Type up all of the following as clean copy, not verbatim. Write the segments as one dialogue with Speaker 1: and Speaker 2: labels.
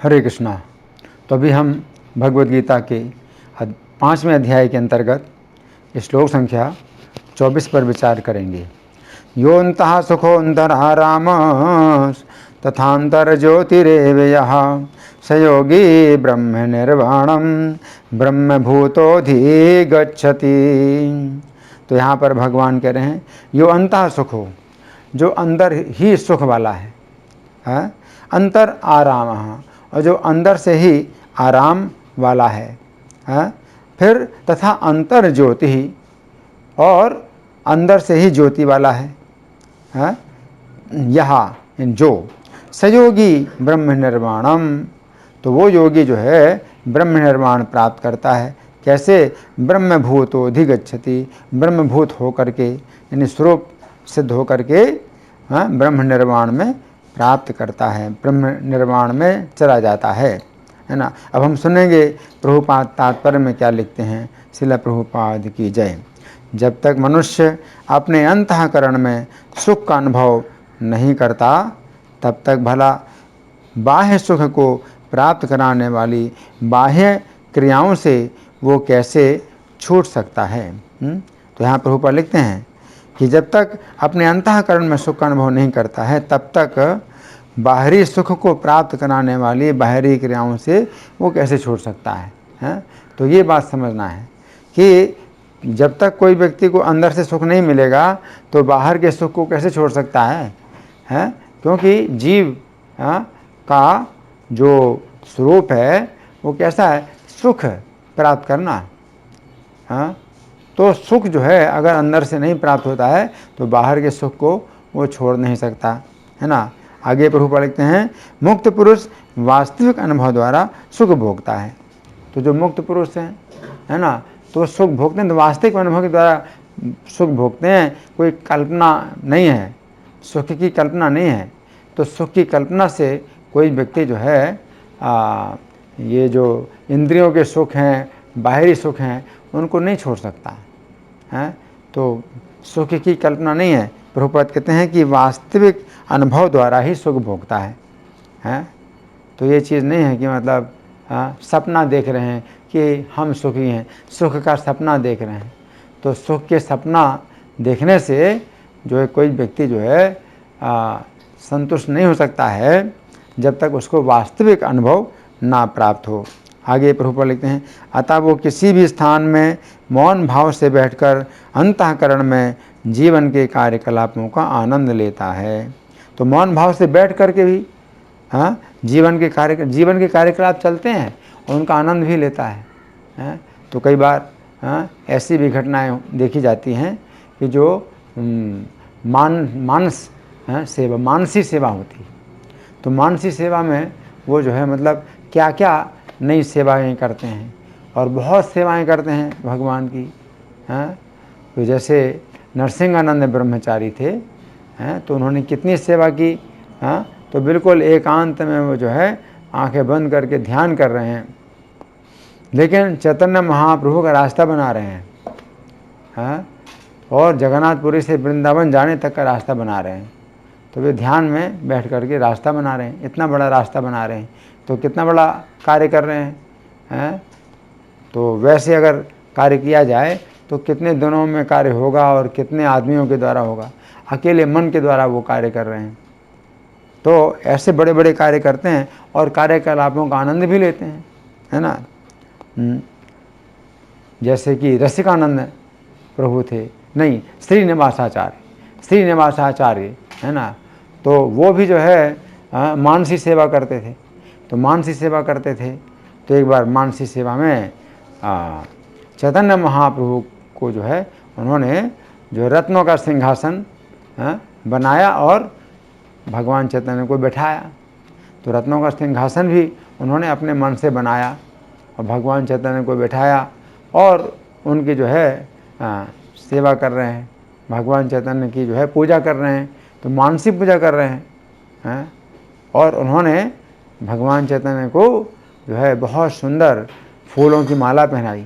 Speaker 1: हरे कृष्णा। तो अभी हम भगवद गीता के 5वें अध्याय के अंतर्गत श्लोक संख्या 24 पर विचार करेंगे। योऽन्तः सुखोऽन्तराराम तथान्तर ज्योतिरेव यः स योगी ब्रह्म निर्वाणम ब्रह्मभूतोऽधिगच्छति। तो यहाँ पर भगवान कह रहे हैं यो अंतः सुखो, जो अंदर ही सुख वाला है, अंतर आराम, और जो अंदर से ही आराम वाला है। फिर तथा अंतर ज्योति ही, और अंदर से ही ज्योति वाला है। यहाँ जो सयोगी ब्रह्म निर्वाणम, तो वो योगी जो है ब्रह्म निर्वाण प्राप्त करता है। कैसे? ब्रह्मभूतोऽधिगच्छति, ब्रह्मभूत होकर के, यानी स्वरूप सिद्ध होकर के ब्रह्म निर्वाण में प्राप्त करता है, ब्रह्म निर्वाण में चला जाता है ना। अब हम सुनेंगे प्रभुपाद तात्पर्य में क्या लिखते हैं। श्रील प्रभुपाद की जय। जब तक मनुष्य अपने अंतःकरण में सुख का अनुभव नहीं करता, तब तक भला बाह्य सुख को प्राप्त कराने वाली बाह्य क्रियाओं से वो कैसे छूट सकता है। तो यहाँ प्रभुपाद लिखते हैं कि जब तक अपने अंतःकरण में सुख का अनुभव नहीं करता है, तब तक बाहरी सुख को प्राप्त कराने वाली बाहरी क्रियाओं से वो कैसे छोड़ सकता है। तो ये बात समझना है कि जब तक कोई व्यक्ति को अंदर से सुख नहीं मिलेगा तो बाहर के सुख को कैसे छोड़ सकता है। क्योंकि जीव का जो स्वरूप है वो कैसा है? सुख प्राप्त करना। तो सुख जो है अगर अंदर से नहीं प्राप्त होता है तो बाहर के सुख को वो छोड़ नहीं सकता, है ना। आगे प्रभुपाद लिखते हैं मुक्त पुरुष वास्तविक अनुभव द्वारा सुख भोगता है। तो जो मुक्त पुरुष है ना, तो सुख भोगते हैं, तो वास्तविक अनुभव के द्वारा सुख भोगते हैं। कोई कल्पना नहीं है, सुख की कल्पना नहीं है। तो सुख की कल्पना से कोई व्यक्ति जो है ये जो इंद्रियों के सुख हैं, बाहरी सुख हैं, उनको नहीं छोड़ सकता है। तो सुख की कल्पना नहीं है। प्रभुपाद कहते हैं कि वास्तविक अनुभव द्वारा ही सुख भोगता है। तो ये चीज़ नहीं है कि मतलब सपना देख रहे हैं कि हम सुखी हैं, सुख का सपना देख रहे हैं। तो सुख के सपना देखने से जो है कोई व्यक्ति जो है संतुष्ट नहीं हो सकता है जब तक उसको वास्तविक अनुभव ना प्राप्त हो। आगे प्रभुपाद लिखते हैं अतः वो किसी भी स्थान में मौन भाव से बैठकर अंतःकरण में जीवन के कार्यकलापों का आनंद लेता है। तो मौन भाव से बैठ कर के भी जीवन के कार्यकलाप चलते हैं और उनका आनंद भी लेता है। तो कई बार ऐसी भी घटनाएं देखी जाती हैं कि जो मानसी सेवा होती है। तो मानसी सेवा में वो जो है मतलब क्या क्या नई सेवाएं करते हैं, और बहुत सेवाएं करते हैं भगवान की। तो जैसे नरसिंहानंद ब्रह्मचारी थे, तो उन्होंने कितनी सेवा की। तो बिल्कुल एकांत में वो जो है आंखें बंद करके ध्यान कर रहे हैं, लेकिन चैतन्य महाप्रभु का रास्ता बना रहे हैं, और जगन्नाथपुरी से वृंदावन जाने तक का रास्ता बना रहे हैं। तो वे ध्यान में बैठ करके रास्ता बना रहे हैं, इतना बड़ा रास्ता बना रहे हैं। तो कितना बड़ा कार्य कर रहे हैं। तो वैसे अगर कार्य किया जाए तो कितने दिनों में कार्य होगा और कितने आदमियों के द्वारा होगा। अकेले मन के द्वारा वो कार्य कर रहे हैं। तो ऐसे बड़े बड़े कार्य करते हैं और कार्यकलापों का आनंद भी लेते हैं, है ना। जैसे कि रसिकानंद प्रभु थे, नहीं श्रीनिवासाचार्य, है ना। तो वो भी जो है मानसी सेवा करते थे। तो मानसी सेवा करते थे। तो एक बार मानसी सेवा में चैतन्य महाप्रभु को जो है उन्होंने जो रत्नों का सिंहासन बनाया और भगवान चैतन्य को बैठाया। तो रत्नों का सिंहासन भी उन्होंने अपने मन से बनाया और भगवान चैतन्य को बैठाया और उनकी जो है सेवा कर रहे हैं, भगवान चैतन्य की जो है पूजा कर रहे हैं। तो मानसी पूजा कर रहे हैं। और उन्होंने भगवान चैतन्य को जो है बहुत सुंदर फूलों की माला पहनाई।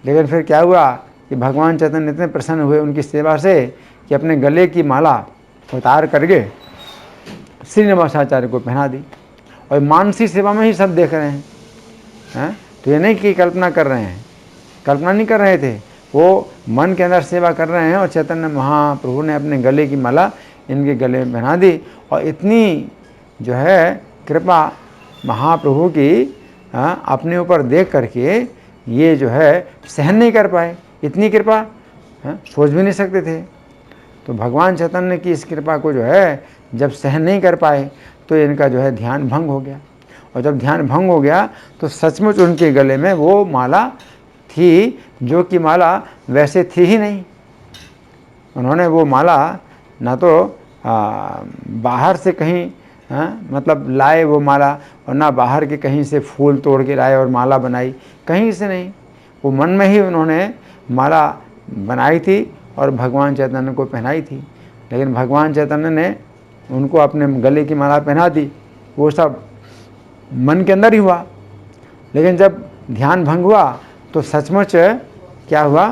Speaker 1: लेकिन फिर क्या हुआ कि भगवान चैतन्य इतने प्रसन्न हुए उनकी सेवा से कि अपने गले की माला उतार करके श्रीनिवासाचार्य को पहना दी। और मानसी सेवा में ही सब देख रहे हैं। तो ये नहीं कि कल्पना कर रहे हैं, कल्पना नहीं कर रहे थे, वो मन के अंदर सेवा कर रहे हैं। और चैतन्य महाप्रभु ने अपने गले की माला इनके गले में पहना दी। और इतनी जो है कृपा महाप्रभु की अपने ऊपर देख करके ये जो है सहन नहीं कर पाए। इतनी कृपा सोच भी नहीं सकते थे। तो भगवान चैतन्य की इस कृपा को जो है जब सहन नहीं कर पाए तो इनका जो है ध्यान भंग हो गया। और जब ध्यान भंग हो गया तो सचमुच उनके गले में वो माला थी जो कि माला वैसे थी ही नहीं। उन्होंने वो माला ना तो बाहर से कहीं मतलब लाए वो माला, और ना बाहर के कहीं से फूल तोड़ के लाए और माला बनाई, कहीं से नहीं। वो मन में ही उन्होंने माला बनाई थी और भगवान चैतन्य को पहनाई थी। लेकिन भगवान चैतन्य ने उनको अपने गले की माला पहना दी। वो सब मन के अंदर ही हुआ। लेकिन जब ध्यान भंग हुआ तो सचमुच क्या हुआ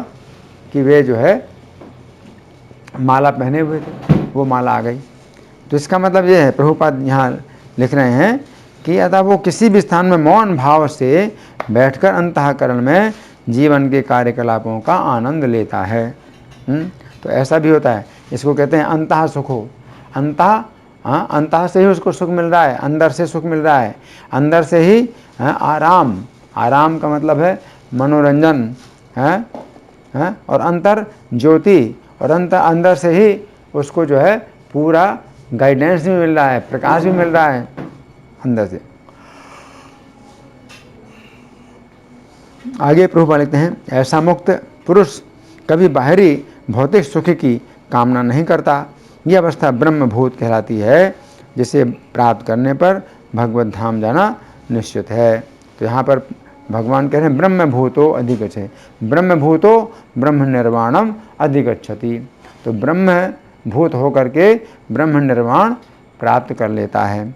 Speaker 1: कि वे जो है माला पहने हुए थे, वो माला आ गई। तो इसका मतलब ये है, प्रभुपाद यहाँ लिख रहे हैं कि अतः वो किसी भी स्थान में मौन भाव से बैठकर अंतःकरण में जीवन के कार्यकलापों का आनंद लेता है। तो ऐसा भी होता है, इसको कहते हैं अंतः सुखो। अंतः से ही उसको सुख मिल रहा है, अंदर से सुख मिल रहा है, अंदर से ही आराम। आराम का मतलब है मनोरंजन है, और अंतर ज्योति, और अंदर से ही उसको जो है पूरा गाइडेंस भी मिल रहा है, प्रकाश भी मिल रहा है अंदर से। आगे प्रभुपाद लिखते हैं, ऐसा मुक्त पुरुष कभी बाहरी भौतिक सुख की कामना नहीं करता। यह अवस्था ब्रह्मभूत कहलाती है, जिसे प्राप्त करने पर भगवत धाम जाना निश्चित है। तो यहाँ पर भगवान कह रहे हैं ब्रह्मभूतो अधिगच्छति, ब्रह्मभूतो ब्रह्म निर्वाणम अधिगच्छति। तो ब्रह्मभूत होकर के ब्रह्म निर्वाण प्राप्त कर लेता है।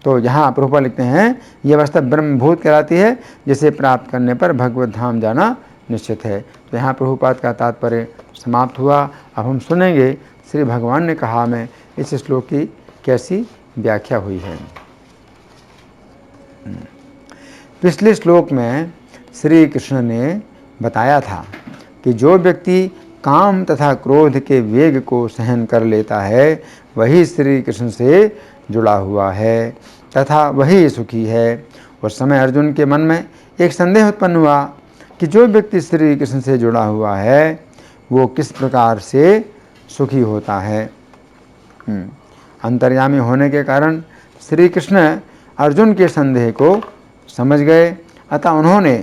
Speaker 1: तो यहाँ प्रभुपाद लिखते हैं यह अवस्था ब्रह्मभूत कहलाती है, जिसे प्राप्त करने पर भगवत धाम जाना निश्चित है। तो यहाँ प्रभुपाद का तात्पर्य समाप्त हुआ। अब हम सुनेंगे श्री भगवान ने कहा में इस श्लोक की कैसी व्याख्या हुई है। पिछले श्लोक में श्री कृष्ण ने बताया था कि जो व्यक्ति काम तथा क्रोध के वेग को सहन कर लेता है वही श्री कृष्ण से जुड़ा हुआ है तथा वही सुखी है। उस समय अर्जुन के मन में एक संदेह उत्पन्न हुआ कि जो व्यक्ति श्री कृष्ण से जुड़ा हुआ है वो किस प्रकार से सुखी होता है। अंतर्यामी होने के कारण श्री कृष्ण अर्जुन के संदेह को समझ गए। अतः उन्होंने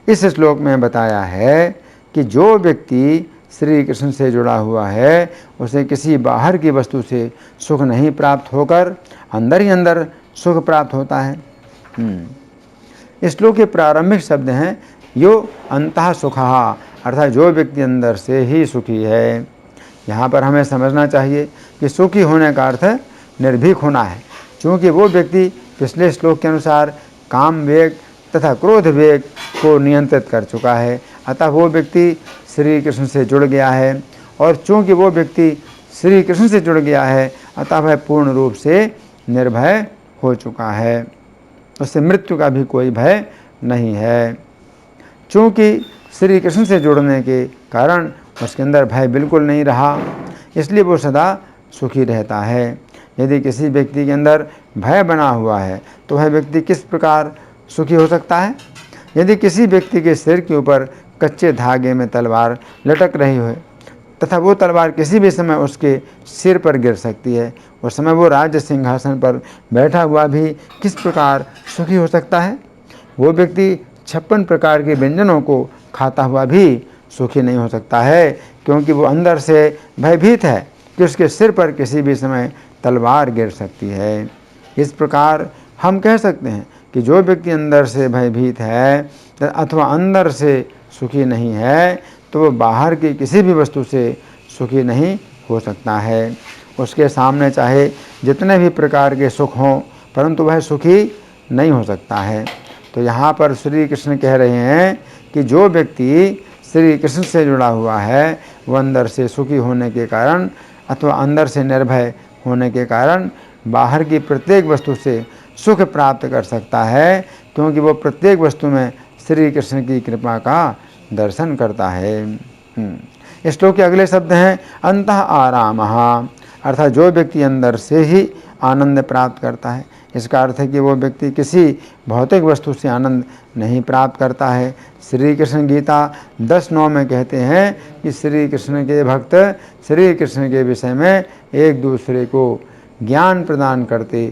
Speaker 1: इस श्लोक में बताया है कि जो व्यक्ति श्री कृष्ण से जुड़ा हुआ है उसे किसी बाहर की वस्तु से सुख नहीं प्राप्त होकर अंदर ही अंदर सुख प्राप्त होता है। इस श्लोक के प्रारंभिक शब्द हैं यो अंतः सुखः, अर्थात जो व्यक्ति अंदर से ही सुखी है। यहाँ पर हमें समझना चाहिए कि सुखी होने का अर्थ निर्भीक होना है, क्योंकि वो व्यक्ति पिछले श्लोक के अनुसार काम वेग तथा क्रोध वेग को नियंत्रित कर चुका है। अतः वो व्यक्ति श्री कृष्ण से जुड़ गया है, और चूँकि वो व्यक्ति श्री कृष्ण से जुड़ गया है अतः वह पूर्ण रूप से निर्भय हो चुका है, उससे मृत्यु का भी कोई भय नहीं है। चूँकि श्री कृष्ण से जुड़ने के कारण उसके अंदर भय बिल्कुल नहीं रहा, इसलिए वो सदा सुखी रहता है। यदि किसी व्यक्ति के अंदर भय बना हुआ है तो वह व्यक्ति किस प्रकार सुखी हो सकता है। यदि किसी व्यक्ति के सिर के ऊपर कच्चे धागे में तलवार लटक रही हो तथा वो तलवार किसी भी समय उसके सिर पर गिर सकती है, उस समय वो राज्य सिंहासन पर बैठा हुआ भी किस प्रकार सुखी हो सकता है। वो व्यक्ति 56 प्रकार के व्यंजनों को खाता हुआ भी सुखी नहीं हो सकता है, क्योंकि वो अंदर से भयभीत है कि उसके सिर पर किसी भी समय तलवार गिर सकती है। इस प्रकार हम कह सकते हैं कि जो व्यक्ति अंदर से भयभीत है अथवा अंदर से सुखी नहीं है तो वो बाहर की किसी भी वस्तु से सुखी नहीं हो सकता है। उसके सामने चाहे जितने भी प्रकार के सुख हों परंतु वह सुखी नहीं हो सकता है। तो यहाँ पर श्री कृष्ण कह रहे हैं कि जो व्यक्ति श्री कृष्ण से जुड़ा हुआ है वह अंदर से सुखी होने के कारण अथवा अंदर से निर्भय होने के कारण बाहर की प्रत्येक वस्तु से सुख प्राप्त कर सकता है, क्योंकि वो प्रत्येक वस्तु में श्री कृष्ण की कृपा का दर्शन करता है। इस श्लोक के अगले शब्द हैं अंतः आरामः, अर्थात जो व्यक्ति अंदर से ही आनंद प्राप्त करता है। इसका अर्थ है कि वो व्यक्ति किसी भौतिक वस्तु से आनंद नहीं प्राप्त करता है। श्री कृष्ण गीता 10:9 में कहते हैं कि श्री कृष्ण के भक्त श्री कृष्ण के विषय में एक दूसरे को ज्ञान प्रदान करते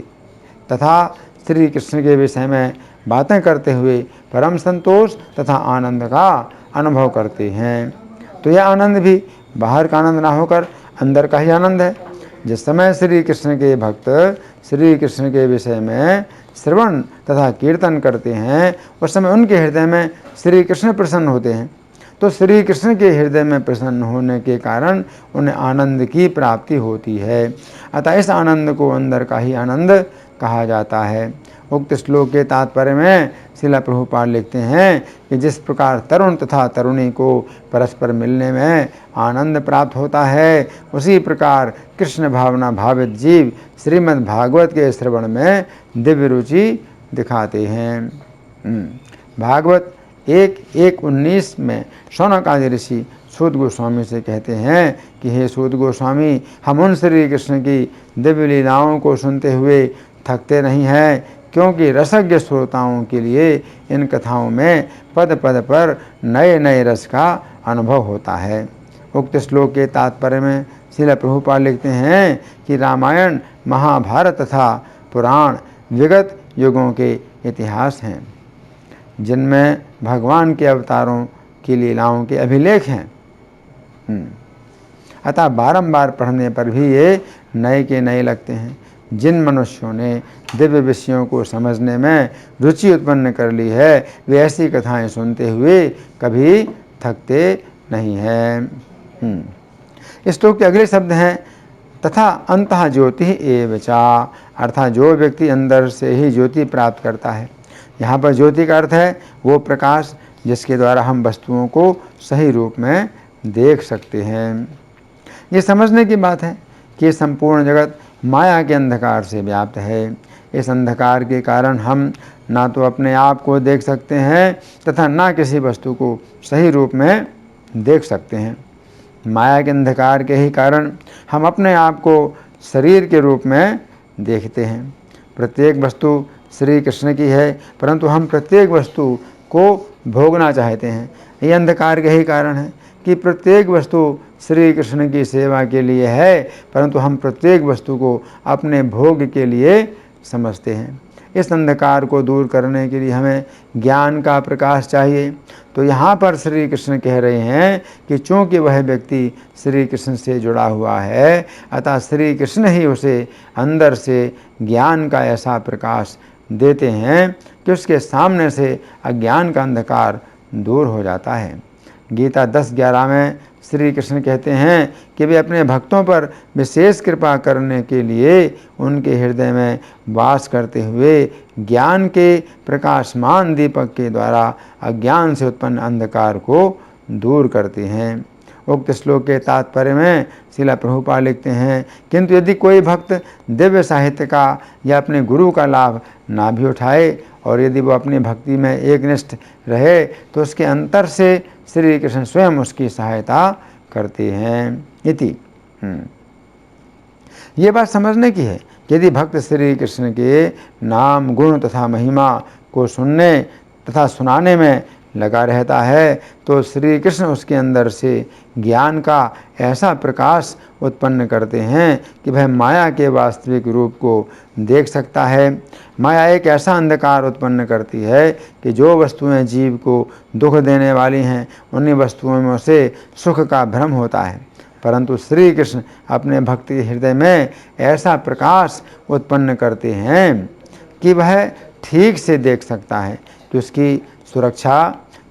Speaker 1: तथा श्री कृष्ण के विषय में बातें करते हुए परम संतोष तथा आनंद का अनुभव करते हैं। तो यह आनंद भी बाहर का आनंद ना होकर अंदर का ही आनंद है। जिस समय श्री कृष्ण के भक्त श्री कृष्ण के विषय में श्रवण तथा कीर्तन करते हैं, उस समय उनके हृदय में श्री कृष्ण प्रसन्न होते हैं। तो श्री कृष्ण के हृदय में प्रसन्न होने के कारण उन्हें आनंद की प्राप्ति होती है। अतः इस आनंद को अंदर का ही आनंद कहा जाता है। उक्त श्लोक के तात्पर्य में श्रील प्रभुपाद लिखते हैं कि जिस प्रकार तरुण तथा तरुणी को परस्पर मिलने में आनंद प्राप्त होता है, उसी प्रकार कृष्ण भावना भावित जीव श्रीमद् भागवत के श्रवण में दिव्य रुचि दिखाते हैं। भागवत 1:19 में शौनक आदि ऋषि सूत गोस्वामी से कहते हैं कि हे सूत गोस्वामी, हम उन श्री कृष्ण की दिव्य लीलाओं को सुनते हुए थकते नहीं हैं, क्योंकि रसज्ञ श्रोताओं के लिए इन कथाओं में पद पद पर नए नए रस का अनुभव होता है। उक्त श्लोक के तात्पर्य में श्रील प्रभुपाद लिखते हैं कि रामायण, महाभारत तथा पुराण विगत युगों के इतिहास हैं, जिनमें भगवान के अवतारों की लीलाओं के अभिलेख हैं। अतः बारंबार पढ़ने पर भी ये नए के नए लगते हैं। जिन मनुष्यों ने दिव्य विषयों को समझने में रुचि उत्पन्न कर ली है, वे ऐसी कथाएं सुनते हुए कभी थकते नहीं हैं। इस श्लोक के अगले शब्द हैं तथा अंतः ज्योति एव चा, अर्थात जो व्यक्ति अंदर से ही ज्योति प्राप्त करता है। यहाँ पर ज्योति का अर्थ है वो प्रकाश जिसके द्वारा हम वस्तुओं को सही रूप में देख सकते हैं। ये समझने की बात है कि संपूर्ण जगत माया के अंधकार से व्याप्त है। इस अंधकार के कारण हम ना तो अपने आप को देख सकते हैं तथा ना किसी वस्तु को सही रूप में देख सकते हैं। माया के अंधकार के ही कारण हम अपने आप को शरीर के रूप में देखते हैं। प्रत्येक वस्तु श्री कृष्ण की है, परंतु हम प्रत्येक वस्तु को भोगना चाहते हैं। ये अंधकार के ही कारण है कि प्रत्येक वस्तु श्री कृष्ण की सेवा के लिए है, परंतु हम प्रत्येक वस्तु को अपने भोग के लिए समझते हैं। इस अंधकार को दूर करने के लिए हमें ज्ञान का प्रकाश चाहिए। तो यहाँ पर श्री कृष्ण कह रहे हैं कि चूँकि वह व्यक्ति श्री कृष्ण से जुड़ा हुआ है, अतः श्री कृष्ण ही उसे अंदर से ज्ञान का ऐसा प्रकाश देते हैं कि उसके सामने से अज्ञान का अंधकार दूर हो जाता है। गीता 10:11 में श्री कृष्ण कहते हैं कि वे अपने भक्तों पर विशेष कृपा करने के लिए उनके हृदय में वास करते हुए ज्ञान के प्रकाशमान दीपक के द्वारा अज्ञान से उत्पन्न अंधकार को दूर करते हैं। उक्त श्लोक के तात्पर्य में श्रील प्रभुपाद लिखते हैं, किंतु यदि कोई भक्त दिव्य साहित्य का या अपने गुरु का लाभ ना भी उठाए और यदि वो अपनी भक्ति में एकनिष्ठ रहे, तो उसके अंतर से श्री कृष्ण स्वयं उसकी सहायता करते हैं। इति ये बात समझने की है कि यदि भक्त श्री कृष्ण के नाम, गुण तथा महिमा को सुनने तथा सुनाने में लगा रहता है, तो श्री कृष्ण उसके अंदर से ज्ञान का ऐसा प्रकाश उत्पन्न करते हैं कि वह माया के वास्तविक रूप को देख सकता है। माया एक ऐसा अंधकार उत्पन्न करती है कि जो वस्तुएं जीव को दुख देने वाली हैं, उन्हीं वस्तुओं में उसे सुख का भ्रम होता है, परंतु श्री कृष्ण अपने भक्ति हृदय में ऐसा प्रकाश उत्पन्न करते हैं कि वह ठीक से देख सकता है कि उसकी सुरक्षा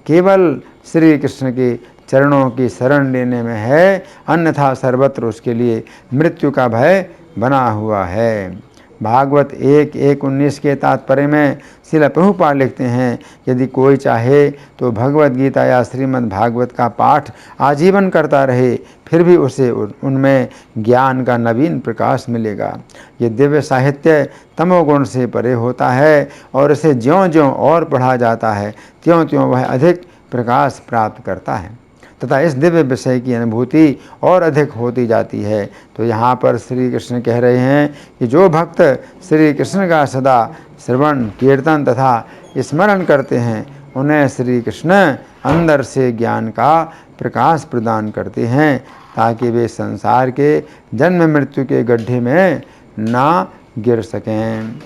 Speaker 1: केवल श्री कृष्ण के चरणों की शरण लेने में है, अन्यथा सर्वत्र उसके लिए मृत्यु का भय बना हुआ है। भागवत 1:19 के तात्पर्य में श्रील प्रभुपाद लिखते हैं, यदि कोई चाहे तो भगवत गीता या श्रीमद् भागवत का पाठ आजीवन करता रहे, फिर भी उसे उनमें ज्ञान का नवीन प्रकाश मिलेगा। ये दिव्य साहित्य तमोगुण से परे होता है और इसे ज्यों-ज्यों और पढ़ा जाता है, त्यों-त्यों वह अधिक प्रकाश प्राप्त करता है तथा इस दिव्य विषय की अनुभूति और अधिक होती जाती है। तो यहाँ पर श्री कृष्ण कह रहे हैं कि जो भक्त श्री कृष्ण का सदा श्रवण, कीर्तन तथा स्मरण करते हैं, उन्हें श्री कृष्ण अंदर से ज्ञान का प्रकाश प्रदान करते हैं, ताकि वे संसार के जन्म मृत्यु के गड्ढे में ना गिर सकें।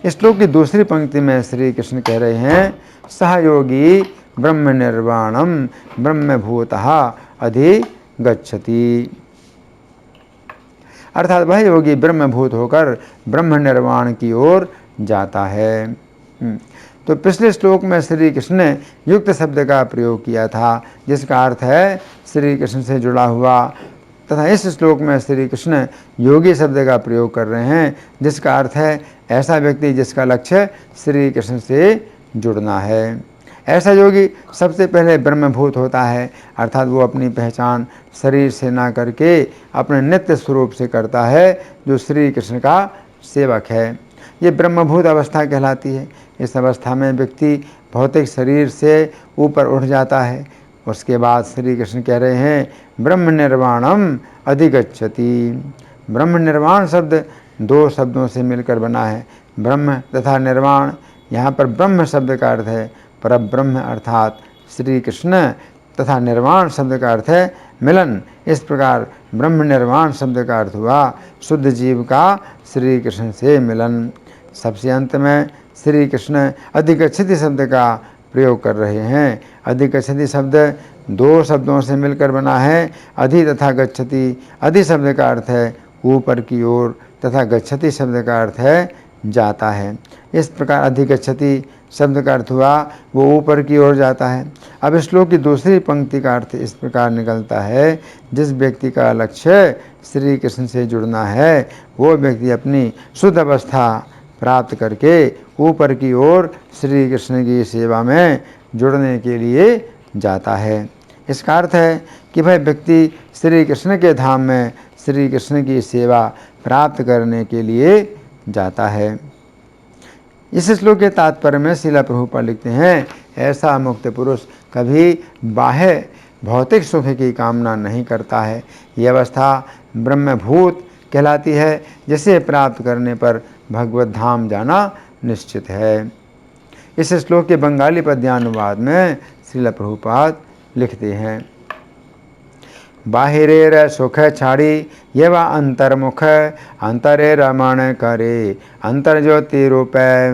Speaker 1: इस श्लोक की दूसरी पंक्ति में श्री कृष्ण कह रहे हैं, सहयोगी ब्रह्म निर्वाणम ब्रह्मभूतः अधिगच्छति। अर्थात वह योगी ब्रह्मभूत होकर ब्रह्म निर्वाण की ओर जाता है। तो पिछले श्लोक में श्री कृष्ण ने युक्त शब्द का प्रयोग किया था, जिसका अर्थ है श्री कृष्ण से जुड़ा हुआ, तथा इस श्लोक में श्री कृष्ण योगी शब्द का प्रयोग कर रहे हैं, जिसका अर्थ है ऐसा व्यक्ति जिसका लक्ष्य श्री कृष्ण से जुड़ना है। ऐसा योगी सबसे पहले ब्रह्मभूत होता है, अर्थात वो अपनी पहचान शरीर से ना करके अपने नित्य स्वरूप से करता है, जो श्री कृष्ण का सेवक है। ये ब्रह्मभूत अवस्था कहलाती है। इस अवस्था में व्यक्ति भौतिक शरीर से ऊपर उठ जाता है। उसके बाद श्री कृष्ण कह रहे हैं, ब्रह्म निर्वाणम अधिगच्छति। ब्रह्म निर्वाण शब्द दो शब्दों से मिलकर बना है, ब्रह्म तथा निर्वाण। यहाँ पर ब्रह्म शब्द का अर्थ है परब्रह्म अर्थात श्री कृष्ण, तथा निर्वाण शब्द का अर्थ है मिलन। इस प्रकार ब्रह्म निर्वाण शब्द का अर्थ हुआ शुद्ध जीव का श्री कृष्ण से मिलन। सबसे अंत में श्री कृष्ण अधिगच्छति शब्द का प्रयोग कर रहे हैं। अधिगच्छति शब्द दो शब्दों से मिलकर बना है, अधि तथा गच्छति। अधि शब्द का अर्थ है ऊपर की ओर तथा गच्छति शब्द का अर्थ है जाता है। इस प्रकार अधिगच्छति शब्द का अर्थ हुआ वो ऊपर की ओर जाता है। अब इस श्लोक की दूसरी पंक्ति का अर्थ इस प्रकार निकलता है, जिस व्यक्ति का लक्ष्य श्री कृष्ण से जुड़ना है, वो व्यक्ति अपनी शुद्ध अवस्था प्राप्त करके ऊपर की ओर श्री कृष्ण की सेवा में जुड़ने के लिए जाता है। इसका अर्थ है कि वह व्यक्ति श्री कृष्ण के धाम में श्री कृष्ण की सेवा प्राप्त करने के लिए जाता है। इस श्लोक के तात्पर्य में श्रील प्रभुपाद लिखते हैं, ऐसा मुक्त पुरुष कभी बाह्य भौतिक सुख की कामना नहीं करता है। यह अवस्था ब्रह्मभूत कहलाती है, जिसे प्राप्त करने पर भगवत धाम जाना निश्चित है। इस श्लोक के बंगाली पद्यानुवाद में श्रील प्रभुपाद लिखते हैं, बाहिरेर सुख छाड़ी येवा अंतर्मुख अंतरे रमण करे अंतर ज्योति रूपे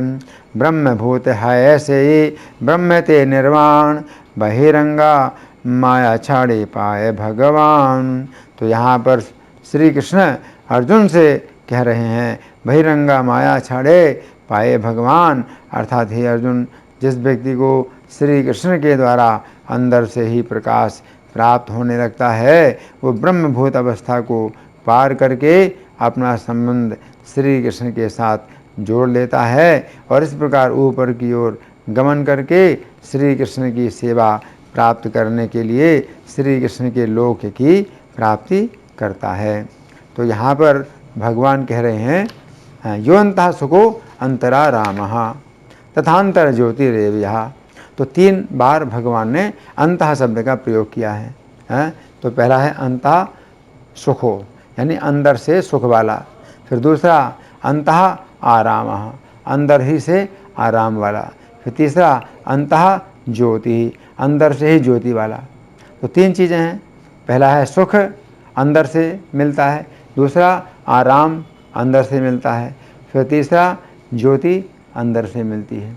Speaker 1: ब्रह्मभूत है ऐसे ही ब्रह्म ते निर्वाण बहिरंगा माया छाड़े पाए भगवान। तो यहाँ पर श्री कृष्ण अर्जुन से कह रहे हैं, बहिरंगा माया छाड़े पाए भगवान, अर्थात हे अर्जुन, जिस व्यक्ति को श्री कृष्ण के द्वारा अंदर से ही प्रकाश प्राप्त होने लगता है, वो ब्रह्मभूत अवस्था को पार करके अपना संबंध श्री कृष्ण के साथ जोड़ लेता है और इस प्रकार ऊपर की ओर गमन करके श्री कृष्ण की सेवा प्राप्त करने के लिए श्री कृष्ण के लोक की प्राप्ति करता है। तो यहाँ पर भगवान कह रहे हैं, यो अंतः सुखो अंतरा रामः तथांतर ज्योतिरेव यः। तो 3 बार भगवान ने अंतः शब्द का प्रयोग किया है। तो पहला है अंतः सुखो, यानी अंदर से सुख वाला। फिर दूसरा अंतः आरामः, अंदर ही से आराम वाला। फिर तीसरा अंतः ज्योति, अंदर से ही ज्योति वाला। तो 3 चीज़ें हैं, पहला है सुख, अंदर से मिलता है। दूसरा आराम, अंदर से मिलता है। फिर तीसरा ज्योति, अंदर से मिलती है।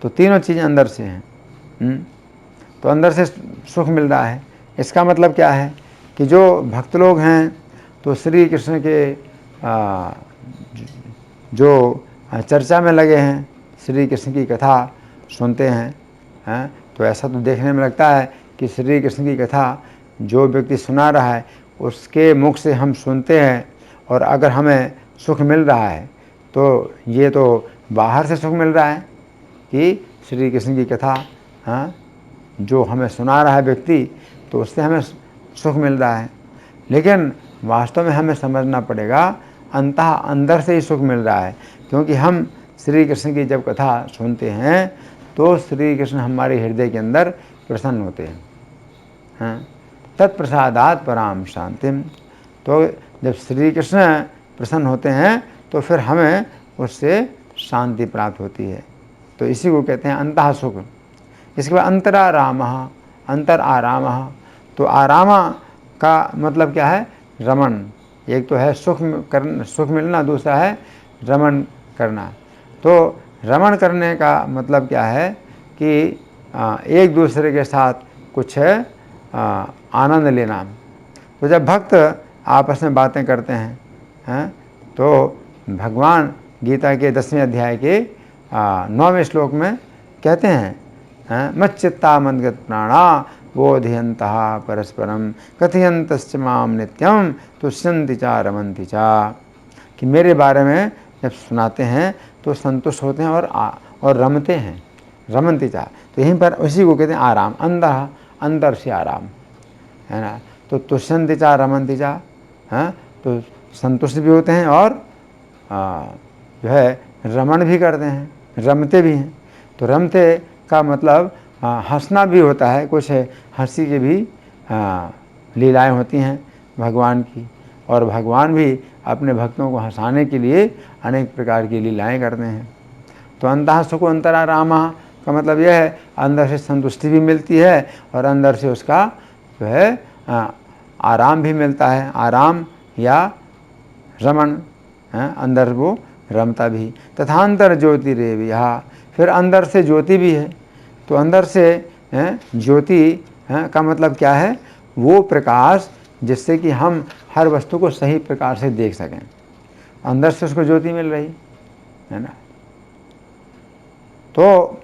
Speaker 1: तो तीनों चीज़ें अंदर से हैं। तो अंदर से सुख मिल रहा है। इसका मतलब क्या है कि जो भक्त लोग हैं तो श्री कृष्ण के जो चर्चा में लगे हैं, श्री कृष्ण की कथा सुनते हैं, तो ऐसा तो देखने में लगता है कि श्री कृष्ण की कथा जो व्यक्ति सुना रहा है उसके मुख से हम सुनते हैं, और अगर हमें सुख मिल रहा है, तो ये तो बाहर से सुख मिल रहा है कि श्री कृष्ण की कथा जो हमें सुना रहा है व्यक्ति, तो उससे हमें सुख मिल रहा है। लेकिन वास्तव में हमें समझना पड़ेगा अंततः अंदर से ही सुख मिल रहा है, क्योंकि हम श्री कृष्ण की जब कथा सुनते हैं तो श्री कृष्ण हमारे हृदय के अंदर प्रसन्न होते हैं। तत्प्रसादात पराम शांतिम, तो जब श्री कृष्ण प्रसन्न होते हैं तो फिर हमें उससे शांति प्राप्त होती है। तो इसी को कहते हैं अंतः सुख। इसके बाद अंतरारामः, अंतर आराम। तो आराम का मतलब क्या है? रमण। एक तो है सुख मिलना, दूसरा है रमण करना। तो रमण करने का मतलब क्या है कि एक दूसरे के साथ कुछ आनंद लेना। तो जब भक्त आपस में बातें करते हैं, तो भगवान गीता के 10वें अध्याय के 9वें श्लोक में कहते हैं, मच्चित्ता मंदगत प्राणा बोधयन्तः परस्परम कथयन्तश्च माम नित्यम तुष्यन्ति चा रमन्ति चा, कि मेरे बारे में जब सुनाते हैं तो संतुष्ट होते हैं और रमते हैं, रमन्ति चा। तो यहीं पर उसी को कहते हैं आराम, अंदर से आराम, है ना। तो तुष्यन्ति चा रमन्ति चा, तो संतुष्ट भी होते हैं और जो है रमण भी करते हैं, रमते भी हैं। तो रमते का मतलब हंसना भी होता है, कुछ हंसी की भी लीलाएं होती हैं भगवान की, और भगवान भी अपने भक्तों को हंसाने के लिए अनेक प्रकार की लीलाएं करते हैं। तो अंतः सुख अंतरारामः का मतलब यह है अंदर से संतुष्टि भी मिलती है और अंदर से उसका जो है आराम भी मिलता है, आराम या रमण, अंदर वो रमता भी। तथांतर ज्योति रेव, यहाँ फिर अंदर से ज्योति भी है। तो अंदर से ज्योति का मतलब क्या है? वो प्रकाश जिससे कि हम हर वस्तु को सही प्रकार से देख सकें, अंदर से उसको ज्योति मिल रही है ना। तो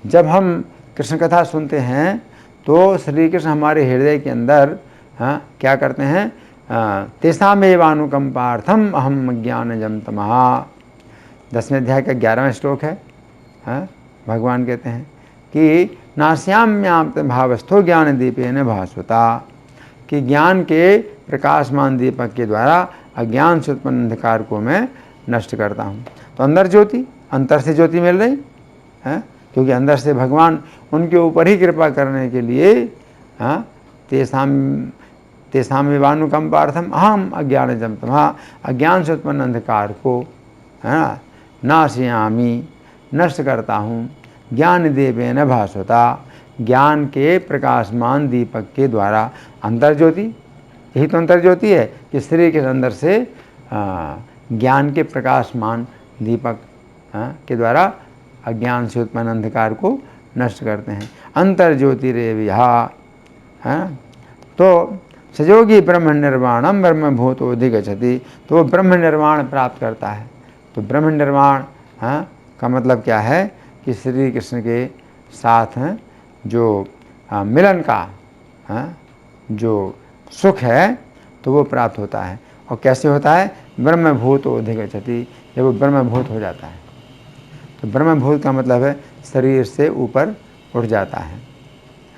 Speaker 1: जब हम कृष्ण कथा सुनते हैं तो श्री कृष्ण हमारे हृदय के अंदर क्या करते हैं? तेषामेवानुकंपार्थम अहम ज्ञानजं तमः, 10वें अध्याय का 11वां श्लोक है। भगवान कहते हैं कि नास्याम्याम भावस्थो ज्ञान दीपेन भास्वता, कि ज्ञान के प्रकाशमान दीपक के द्वारा अज्ञान से उत्पन्न अंधकार को मैं नष्ट करता हूँ। तो अंदर ज्योति, अंतर से ज्योति मिल रही है, क्योंकि अंदर से भगवान उनके ऊपर ही कृपा करने के लिए तेषामेवानुकंपार्थम अहम अज्ञानजं तमः, अज्ञान से उत्पन्न अंधकार को नाशयामि, नष्ट करता हूँ, ज्ञान देवेन भास्वता, ज्ञान के प्रकाशमान दीपक के द्वारा। अंतर ज्योति, यही तो अंतर ज्योति है कि श्री के अंदर से ज्ञान के प्रकाशमान दीपक के द्वारा अज्ञान से उत्पन्न अंधकार को नष्ट करते हैं। अंतर ज्योति रेव यहाँ, तो सजोगी ब्रह्म निर्वाणम ब्रह्मभूतोऽधिगच्छति, तो वो ब्रह्म निर्वाण प्राप्त करता है। तो ब्रह्म निर्वाण का मतलब क्या है कि श्री कृष्ण के साथ जो मिलन का जो सुख है तो वो प्राप्त होता है। और कैसे होता है? ब्रह्मभूतोऽधिगच्छति, जब वो ब्रह्मभूत हो जाता है। तो ब्रह्मभूत का मतलब है शरीर से ऊपर उठ जाता है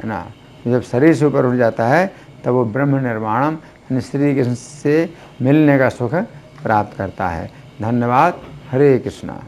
Speaker 1: ना। जब शरीर से ऊपर उठ जाता है तब वो ब्रह्म निर्वाणम, यानी श्री कृष्ण से मिलने का सुख प्राप्त करता है। धन्यवाद। हरे कृष्णा।